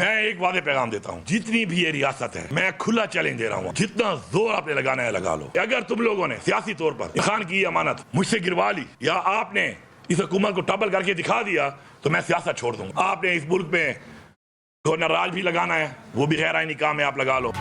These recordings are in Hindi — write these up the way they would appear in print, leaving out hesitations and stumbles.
मैं एक वादे पैगाम देता हूँ, जितनी भी ये रियासत है मैं खुला चैलेंज दे रहा हूँ, जितना जोर आपने लगाना है लगा लो। अगर तुम लोगों ने सियासी तौर पर खान की अमानत मुझसे गिरवा ली या आपने इस हुकूमत को टबल करके दिखा दिया तो मैं सियासत छोड़ दूंगा। आपने इस मुल्क में गवर्नर राज भी लगाना है, वो भी गैर आईनी काम है, आप लगा लो।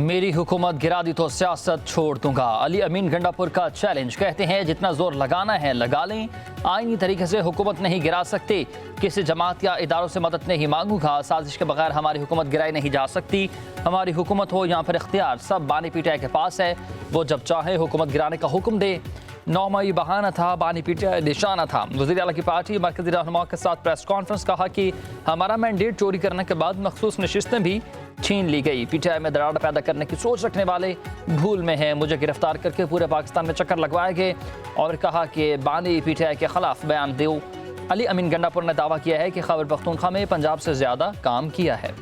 मेरी हुकूमत गिरा दी तो सियासत छोड़ दूंगा, अली अमीन गंडापुर का चैलेंज। कहते हैं जितना जोर लगाना है लगा लें, आईनी तरीके से हुकूमत नहीं गिरा सकते, किसी जमात या इदारों से मदद नहीं मांगूंगा, साजिश के बगैर हमारी हुकूमत गिराई नहीं जा सकती। हमारी हुकूमत हो या फिर इख्तियार, सब बानी पीटीआई के पास है, वो जब चाहे हुकूमत गिराने का हुक्म दे। 9 मई बहाना था, बानी पीटीआई निशाना था। वज़ीर आला की पार्टी मरकज़ी रहनुमा के साथ प्रेस कॉन्फ्रेंस, कहा कि हमारा मैंडेट चोरी करने के बाद मखसूस नशिस्तें भी छीन ली गई। पीटीआई में दरार पैदा करने की सोच रखने वाले भूल में हैं, मुझे गिरफ्तार करके पूरे पाकिस्तान में चक्कर लगवाए गए। और कहा कि बानी पीटीआई के खिलाफ बयान दो। अली अमीन गंडापुर ने दावा किया है कि खैबर पख्तूनख्वा में पंजाब से ज्यादा काम किया है।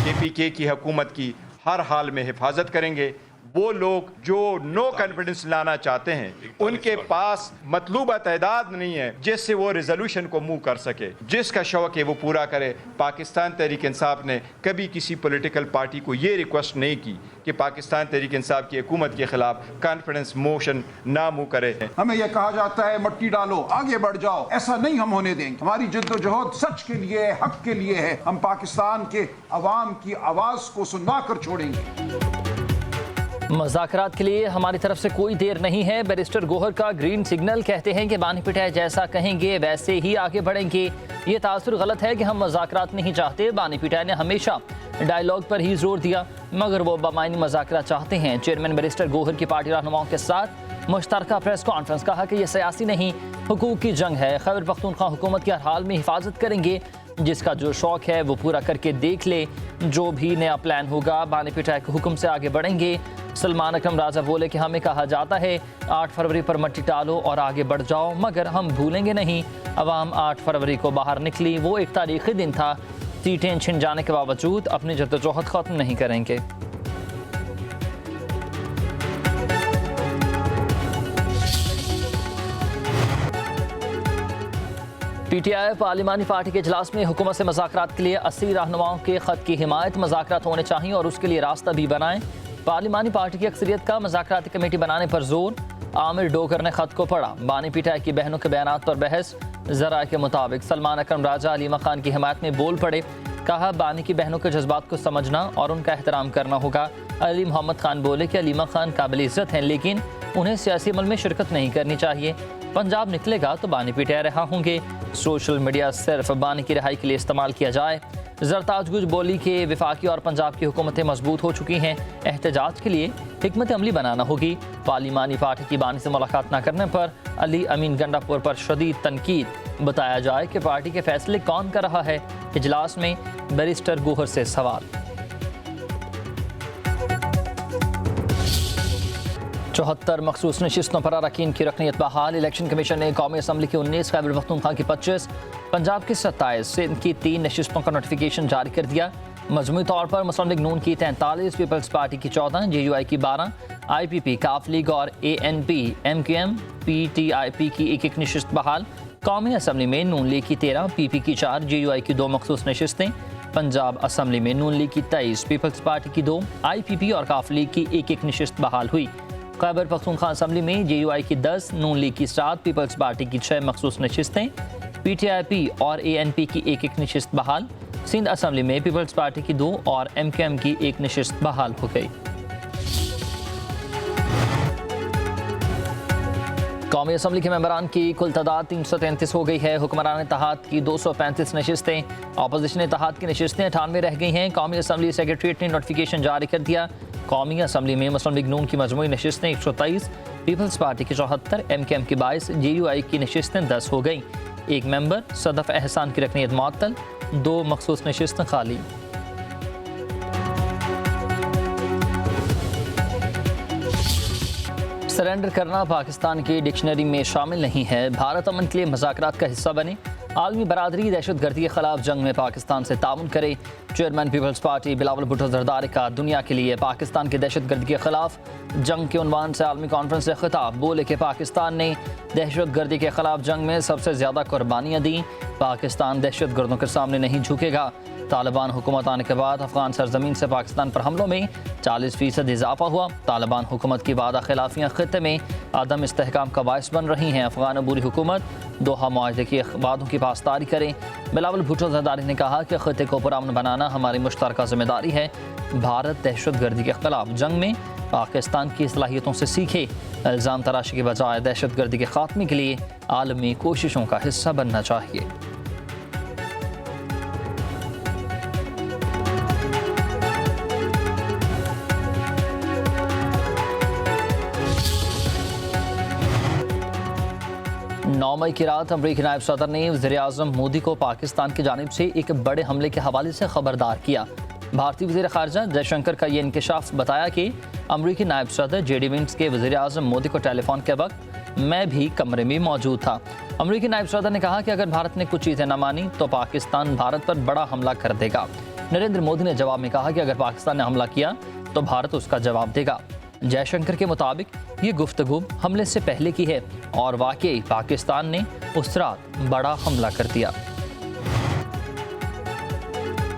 KPK की हुकूमत की हर हाल में हिफाजत करेंगे। वो लोग जो नो कॉन्फिडेंस लाना चाहते हैं, उनके पास मतलूबा तादाद नहीं है जिससे वो रिजोल्यूशन को मूव कर सके। जिसका शौक है वो पूरा करे। पाकिस्तान तहरीक इंसाफ ने कभी किसी पॉलिटिकल पार्टी को ये रिक्वेस्ट नहीं की कि पाकिस्तान तहरीक इंसाफ की हुकूमत के खिलाफ कॉन्फिडेंस मोशन ना मूव करे। हमें यह कहा जाता है मट्टी डालो आगे बढ़ जाओ, ऐसा नहीं हम होने देंगे। हमारी जद्दोजहद सच के लिए, हक के लिए है। हम पाकिस्तान के अवाम की आवाज को सुनवा कर छोड़ेंगे। मुज़ाकरात के लिए हमारी तरफ से कोई देर नहीं है, बैरिस्टर गोहर का ग्रीन सिग्नल। कहते हैं कि बानी पीटीआई जैसा कहेंगे वैसे ही आगे बढ़ेंगे। ये तासुर गलत है कि हम मुज़ाकरात नहीं चाहते। बानी पीटीआई ने हमेशा डायलॉग पर ही जोर दिया, मगर वो बामायनी मुज़ाकरात चाहते हैं। चेयरमैन बैरिस्टर गोहर की पार्टी रहनुमाओं के साथ मुश्तरका प्रेस कॉन्फ्रेंस, कहा कि यह सियासी नहीं हुकूक की जंग है। खैबर पख्तूनख्वा हुकूमत की हर हाल में हिफाजत करेंगे, जिसका जो शौक है वो पूरा करके देख ले। जो भी नया प्लान होगा बानी पीटीआई के हुक्म से आगे बढ़ेंगे। सलमान अकरम राजा बोले कि हमें कहा जाता है 8 फरवरी पर मट्टी टालो और आगे बढ़ जाओ, मगर हम भूलेंगे नहीं। अवाम 8 फरवरी को बाहर निकली, वो एक तारीखी दिन था। सीटें छिन जाने के बावजूद अपनी जद्दोजहद खत्म नहीं करेंगे। पीटीआई पार्लिमानी पार्टी के इजलास में हुकूमत से मुज़ाकरात के लिए 80 रहनुमाओं के खत की हिमायत। मुज़ाकरात होने चाहिए और उसके लिए रास्ता भी बनाएं। पार्लिमानी पार्टी की अक्सरियत का मुज़ाकराती कमेटी बनाने पर जोर। आमिर डोगर ने खत को पढ़ा, बानी पीटीआई की बहनों के बयानात पर बहस। जरा के मुताबिक सलमान अकरम राजा अलीमा खान की हिमायत में बोल पड़े, कहा बानी की बहनों के जज्बात को समझना और उनका एहतराम करना होगा। अली मोहम्मद खान बोले कि अलीमा खान काबिल इज़्ज़त हैं, लेकिन उन्हें सियासी अमल में शिरकत नहीं करनी चाहिए। पंजाब निकलेगा तो बानी पीटीआई रहा होंगे। सोशल मीडिया सिर्फ बानी की रिहाई के लिए इस्तेमाल किया जाए। जरताज गुज बोली कि वफाकी और पंजाब की हुकूमतें मजबूत हो चुकी हैं, एहतजाज के लिए हिकमत अमली बनाना होगी। पार्लिमानी पार्टी की बानी से मुलाकात न करने पर अली अमीन गंडापुर पर शदीद तनकीद। बताया जाए कि पार्टी के फैसले कौन कर रहा है। इजलास में बैरिस्टर गोहर से सवाल। 74 मखसूस नशिस्तों पर अरकान की रकनीत बहाल। इलेक्शन कमीशन ने कौमी असम्बली की 19, खैबर पख्तूनख्वा की 25, पंजाब की 27, सिंध की 3 नशिस्तों का नोटिफिकेशन जारी कर दिया। मजमूई तौर पर मुस्लिम लीग नून की 43, पीपल्स पार्टी की 14, JUI की 12, IPP, काफ लीग और ANP, MQM, PTIP की 1-1 नशिस्त बहाल। कौमी असम्बली में नून लीग की 13, PP की 4, JUI की 2 मखसूस नशिस्तें। पंजाब असम्बली में नून लीग की 23, पीपल्स पार्टी की 2, IPP और काफ लीग की 1-1 नशिस्त बहाल हुई। खैबर पख्तूनख्वा असम्बली में JUI की 10, नून लीग की 7, पीपल्स पार्टी की 6 मखसूस नशिस्तें। PTIP और ANP की 1-1 नशिस्त बहाल। सिंध असम्बली में पीपल्स पार्टी की 2 और MQM की 1 नशिस्त बहाल हो गई। कौमी असम्बली के मेंबरान की कुल तादाद 333 हो गई है। हुक्मरान इत्तेहाद की 235 नशिस्तें, अपोजिशन इत्तेहाद की नशिस्तें 98 रह गई हैं। कौमी असम्बली सेक्रेटरीट ने नोटिफिकेशन जारी कर दिया। कौमी असम्बली में मुस्लिम लीग नून की मजमूई नशिस्तें 123, पीपल्स पार्टी की 74, MQM की 22, JUI की नशिस्तें 10 हो गई। एक मेंबर सदफ एहसान की रकनीत मुअत्तल, 2 मखसूस नशिस्तें खाली। सरेंडर करना पाकिस्तान की डिक्शनरी में शामिल नहीं है। भारत अमन के लिए मुज़ाकरात का हिस्सा बने। आलमी बरादरी दहशतगर्दी के खिलाफ जंग में पाकिस्तान से ताउन करे। Chairman peoples party Bilawal Bhutto Zardari का दुनिया के लिए पाकिस्तान की दहशतगर्दी के खिलाफ जंग के उन्वान से आलमी कॉन्फ्रेंस से खिताब। बोले कि पाकिस्तान ने दहशतगर्दी के खिलाफ जंग में सबसे ज़्यादा कुर्बानियाँ दी। पाकिस्तान दहशतगर्दों के सामने नहीं झुकेगा। तालिबान हुकूमत आने के बाद अफगान सरजमीन से पाकिस्तान पर हमलों में 40% इजाफा हुआ। तालिबान हुकूमत की वादा खिलाफियाँ खित्ते में आदम इस्तेहकाम का बायस बन रही हैं। अफगान अबूरी हुकूमत दोहा मुआहदे के वादों की पासदारी करें। बिलावल भुट्टो जरदारी ने कहा कि खित्ते को पुरअमन बनाना हमारी मुश्तरका जिम्मेदारी है। भारत दहशतगर्दी के खिलाफ जंग में पाकिस्तान की सलाहियतों से सीखे। इल्ज़ाम तराशी के बजाय दहशतगर्दी के खात्मे के लिए आलमी कोशिशों का हिस्सा बनना चाहिए। नौ मई की रात अमरीकी नायब सदर ने वज़ीर-ए-आज़म मोदी को पाकिस्तान की जानिब से एक बड़े हमले के हवाले से खबरदार किया। भारतीय वज़ीर ख़ारजा जयशंकर का ये इंकशाफ बताया कि अमरीकी नायब सदर JD Vance के वज़ीर-ए-आज़म मोदी को टेलीफोन के वक्त मैं भी कमरे में मौजूद था। अमरीकी नायब सदर ने कहा कि अगर भारत ने कुछ चीज़ें न मानी तो पाकिस्तान भारत पर बड़ा हमला कर देगा। नरेंद्र मोदी ने जवाब में कहा कि अगर पाकिस्तान ने हमला किया तो भारत उसका जवाब देगा। जयशंकर के मुताबिक ये गुफ्तगू हमले से पहले की है और वाकई पाकिस्तान ने उस रात बड़ा हमला कर दिया।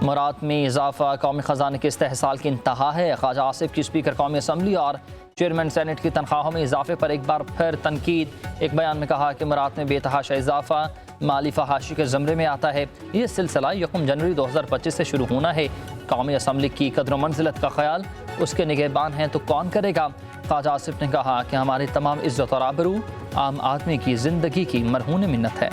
मुराद में इजाफा कौमी ख़जाने के इस्तेहसाल की इंतहा है। ख्वाजा आसिफ की स्पीकर कौमी असम्बली और चेयरमैन सेनेट की तनख्वाहों में इजाफे पर एक बार फिर तनकीद। एक बयान में कहा कि मुराद में बेतहाशा इजाफा माली फहाशी के ज़मरे में आता है। ये सिलसिला 1 जनवरी 2025 से शुरू होना है। कौमी असम्बली की कदर मंजिलत का ख्याल उसके निगहबान हैं तो कौन करेगा। ख्वाजा आसिफ ने कहा कि हमारी तमाम इज्जत और आबरू आम आदमी की ज़िंदगी की मरहून मिन्नत है।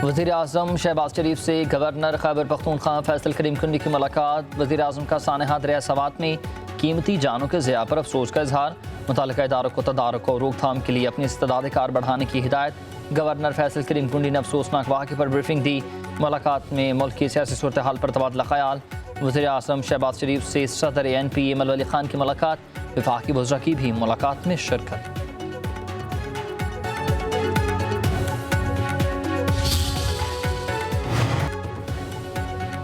वज़ीर-ए-आज़म शहबाज शरीफ से गवर्नर खैबर पख्तूनख्वा फैसल करीम कुंडी की मुलाकात। वज़ीर-ए-आज़म का सानहात रियासत में कीमती जानों के ज़िया पर अफसोस का इजहार। मुतल्लिका इदारों को तदारुक और रोकथाम के लिए अपनी इस्तेदाद कार बढ़ाने की हिदायत। गवर्नर फैसल करीम कुंडी ने अफसोसनाक वाक़े पर ब्रीफिंग दी। मुलाकात में मुल्क की सियासी सूरत हाल पर तबादला ख्याल। वज़ीर-ए-आज़म शहबाज शरीफ से सदर ANP एमल वली खान की मुलाकात। वफाकी वज़रा की भी मुलाकात में शिरकत।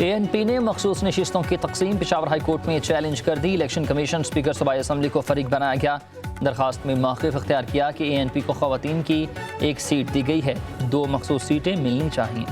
ANP ने मखसूस नशिस्तों की तकसीम पेशावर हाई कोर्ट में चैलेंज कर दी। इलेक्शन कमीशन स्पीकर सूबाई असम्बली को फरीक बनाया गया। दरखास्त में मौक़िफ़ इख्तियार किया कि ANP को ख़वातीन की एक सीट दी गई है, 2 मखसूस सीटें मिलनी चाहिए।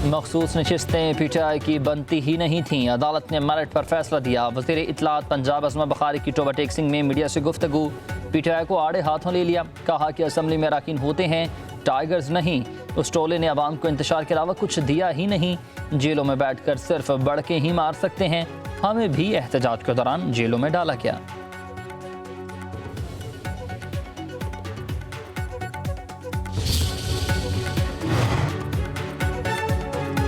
मखसूस नशिस्तें PTI की बनती ही नहीं थीं। अदालत ने मेरिट पर फैसला दिया। वज़ीर इत्तलात पंजाब अज़मा बुखारी की ओवरटेक्सिंग में मीडिया से गुफ्तगू। PTI को आड़े हाथों ले लिया। कहा कि असम्बली में अरकान होते हैं, टाइगर्स नहीं। उस टोले ने अवाम को इंतशार के अलावा कुछ दिया ही नहीं। जेलों में बैठकर सिर्फ बड़के ही मार सकते हैं। हमें भी एहतजाज के दौरान जेलों में डाला गया।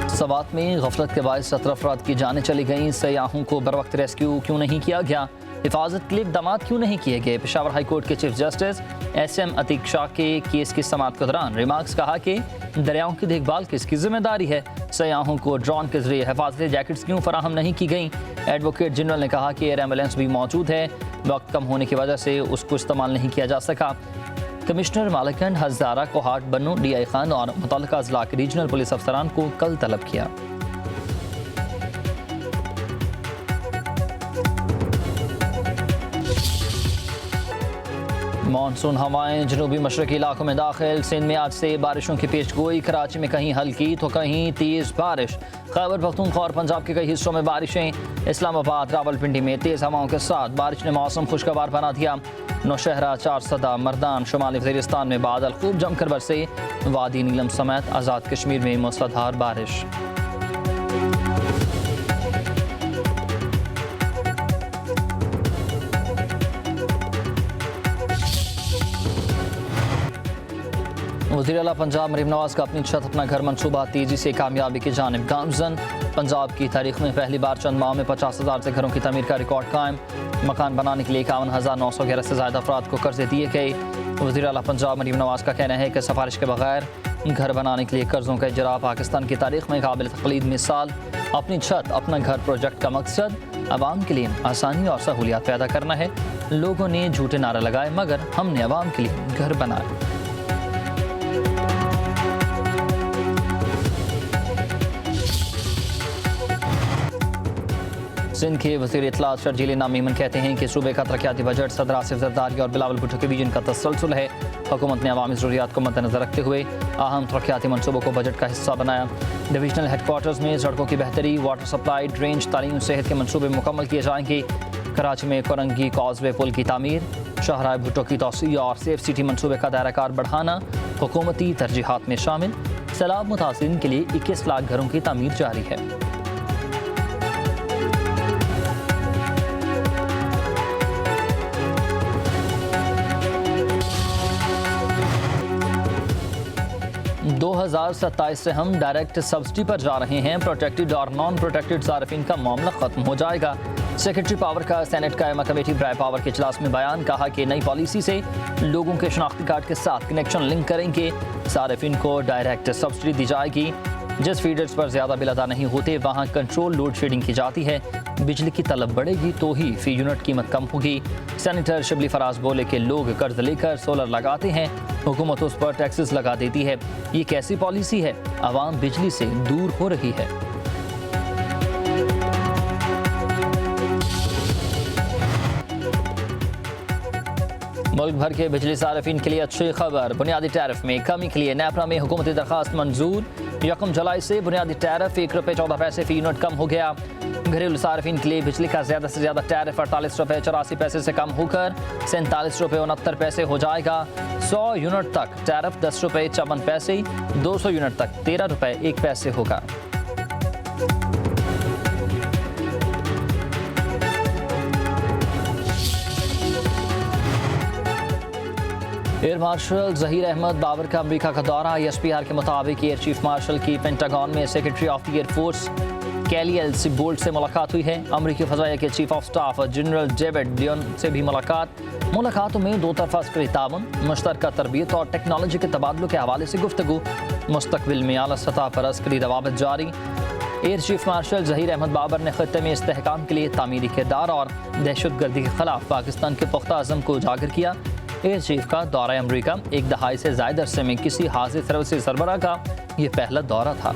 सवात में गफलत के बायस 17 अफराद की जानें चली गईं। सयाहों को बर वक्त रेस्क्यू क्यों नहीं किया गया। हिफाजत के लिए इक़दाम क्यों नहीं किए गए। पेशावर हाई कोर्ट के chief justice SM Atiq Shah के केस की समाअत के दौरान रिमार्क्स। कहा कि दरियाओं की देखभाल किसकी जिम्मेदारी है। सयाहों को ड्रोन के जरिए हिफाजती जैकेट्स क्यों फराहम नहीं की गई। एडवोकेट जनरल ने कहा कि एयर एम्बुलेंस भी मौजूद है, वक्त कम होने की वजह से उसको इस्तेमाल नहीं किया जा सका। कमिश्नर मालकंड हज़ारा कोहाट बन्नू DI खान और मुतल्लिका अज़ला के रीजनल पुलिस अफसरान को कल तलब किया। मानसून हवाएं जनूबी मशरक़ी इलाकों में दाखिल। सिंध में आज से बारिशों की पेशगोई। कराची में कहीं हल्की तो कहीं तेज़ बारिश। खैबर पख्तूनख्वा और पंजाब के कई हिस्सों में बारिशें। इस्लामाबाद रावलपिंडी में तेज़ हवाओं के साथ बारिश ने मौसम खुशगवार बना दिया। नौशहरा, चारसदा, मर्दान, शुमाली वज़ीरिस्तान में बादल खूब जमकर बरसे। वादी नीलम समेत आज़ाद कश्मीर में मूसलाधार बारिश। वज़ीर आला पंजाब मरीम नवाज का अपनी छत अपना घर मनसूबा तेजी से कामयाबी की जानिब गामजन। पंजाब की तारीख में पहली बार चंद माह में 50,000 से घरों की तमीर का रिकॉर्ड कायम। मकान बनाने के लिए 51,911 से ज़्यादा अफराद को कर्जे दिए गए। वज़ीर आला पंजाब मरीम नवाज का कहना है कि सिफारिश के बगैर घर बनाने के लिए कर्जों का इजरा पाकिस्तान की तारीख में काबिल तकलीद मिसाल। अपनी छत अपना घर प्रोजेक्ट का मकसद आवाम के लिए आसानी और सहूलियात पैदा करना है। लोगों ने झूठे नारे लगाए मगर हमने आवाम के लिए घर बनाए। सिंध के वज़ीर इत्तलात शर्जील इनाम मेमन कहते हैं कि सूबे का तरक्याती बजट सदर आसिफ जरदारी और बिलावल भुट्टो के बीच इनका तसलसल है। हुकूमत ने अवामी ज़रूरियात को मद्देनज़र रखते हुए अहम तरक्याती मनसूबों को बजट का हिस्सा बनाया। डिविजनल हेडक्वार्टर्स में सड़कों की बेहतरी, वाटर सप्लाई, ड्रेनेज, तालीम, सेहत के मनसूबे मुकम्मल किए जाएंगे। कराची में कोरंगी कॉजवे पुल की तामीर, शाहराह भुट्टो की तोसी और सेफ सिटी मनसूबे का दायरा कार बढ़ाना हुकूमती तरजीहात में शामिल। सैलाब मुतासिरीन के लिए 21 लाख घरों की तामीर जारी है। दो 2027 से हम डायरेक्ट सब्सिडी पर जा रहे हैं। प्रोटेक्टेड और नॉन प्रोटेक्टेड सार्फिन का मामला खत्म हो जाएगा। सेक्रेटरी पावर का सेनेट कायमा कमेटी ब्राय पावर के इजलास में बयान। कहा कि नई पॉलिसी से लोगों के शनाख्ती कार्ड के साथ कनेक्शन लिंक करेंगे। सार्फिन को डायरेक्ट सब्सिडी दी जाएगी। जिस फीडर्स पर ज़्यादा बिल अदा नहीं होते वहाँ कंट्रोल लोड शेडिंग की जाती है। बिजली की तलब बढ़ेगी तो ही फी यूनिट कीमत कम होगी। सेनेटर शिबली फराज बोले कि लोग कर्ज लेकर सोलर लगाते हैं, हुकूमत उस पर टैक्सेस लगा देती है। ये कैसी पॉलिसी है? आवाम बिजली से दूर हो रही है। मुल्क भर के बिजली सार्फिन के लिए अच्छी खबर। बुनियादी टैरिफ में कमी के लिए नेपरा में हुकूमती दरखास्त मंजूर। 1 जुलाई से बुनियादी टैरिफ ₹1.14 फी यूनिट कम हो गया। घरेलू सार्फिन के लिए बिजली का ज़्यादा से ज़्यादा टैरिफ ₹48.84 से कम होकर ₹47.69 हो जाएगा। 100 यूनिट तक टैरिफ ₹10.54, 200 यूनिट तक ₹13.01 होगा। एयर मार्शल ज़हीर अहमद बाबर का अमेरिका का दौरा। ISPR के मुताबिक एयर चीफ मार्शल की पेंटागन में secretary of the air force Kelly L Bolt से मुलाकात हुई है। अमेरिकी फ़ज़ाइया के chief of staff general David Leon से भी मुलाकातों में दो तरफ़ा अस्करी ताउन, मुश्तरका तरबियत और टेक्नोलॉजी के तबादलों के हवाले से गुफ्तगू। मुस्तकबिल में आला सतह पर अस्करी रवाबत जारी। Air chief marshal Zaheer Ahmed Babar ने खत्ते में इस्तेहकाम के लिए तामीरी किरदार और दहशतगर्दी के खिलाफ पाकिस्तान के पुख्ता अज़म को उजागर किया। एयर चीफ का दौरा अमरीका 1 दहाई से ज़ायद अरसे में किसी हाज़िर सर्विसेज सरबराह का ये पहला दौरा था।